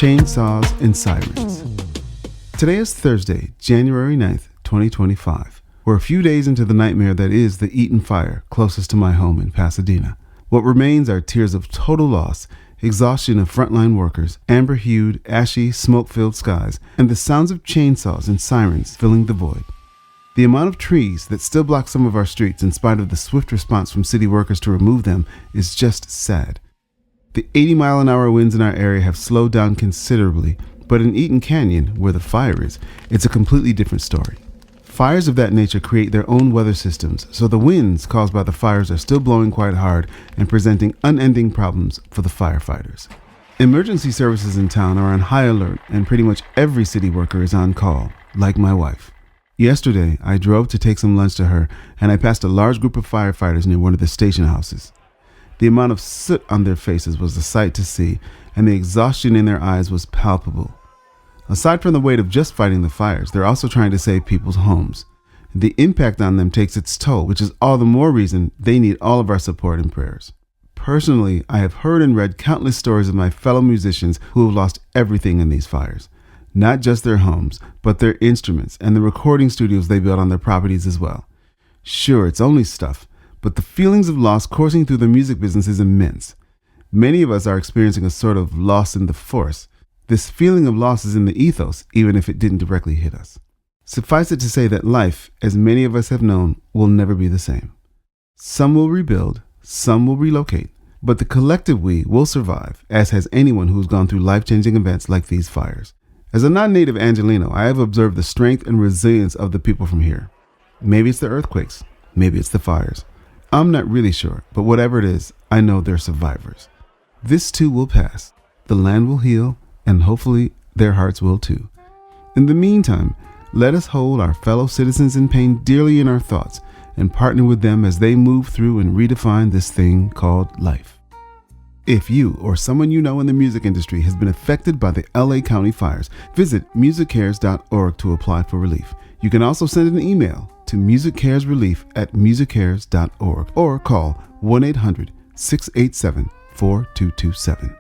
chainsaws, and sirens. Today is Thursday, January 9th, 2025. We're a few days into the nightmare that is the Eaton fire closest to my home in Pasadena. What remains are tears of total loss, exhaustion of frontline workers, amber-hued, ashy, smoke-filled skies, and the sounds of chainsaws and sirens filling the void. The amount of trees that still block some of our streets in spite of the swift response from city workers to remove them is just sad. The 80-mile-an-hour winds in our area have slowed down considerably, but in Eaton Canyon, where the fire is, it's a completely different story. Fires of that nature create their own weather systems, so the winds caused by the fires are still blowing quite hard and presenting unending problems for the firefighters. Emergency services in town are on high alert, and pretty much every city worker is on call, like my wife. Yesterday, I drove to take some lunch to her, and I passed a large group of firefighters near one of the station houses. The amount of soot on their faces was a sight to see, and the exhaustion in their eyes was palpable. Aside from the weight of just fighting the fires, they're also trying to save people's homes. The impact on them takes its toll, which is all the more reason they need all of our support and prayers. Personally, I have heard and read countless stories of my fellow musicians who have lost everything in these fires. Not just their homes, but their instruments and the recording studios they built on their properties as well. Sure, it's only stuff, but the feelings of loss coursing through the music business is immense. Many of us are experiencing a sort of loss in the force. This feeling of loss is in the ethos, even if it didn't directly hit us. Suffice it to say that life, as many of us have known, will never be the same. Some will rebuild, some will relocate, but the collective we will survive, as has anyone who's gone through life-changing events like these fires. As a non-native Angelino, I have observed the strength and resilience of the people from here. Maybe it's the earthquakes, maybe it's the fires. I'm not really sure, but whatever it is, I know they're survivors. This too will pass. The land will heal, and hopefully their hearts will too. In the meantime, let us hold our fellow citizens in pain dearly in our thoughts and partner with them as they move through and redefine this thing called life. If you or someone you know in the music industry has been affected by the LA County fires, visit musiccares.org to apply for relief. You can also send an email to musiccaresrelief@musiccares.org or call 1-800-687-4227.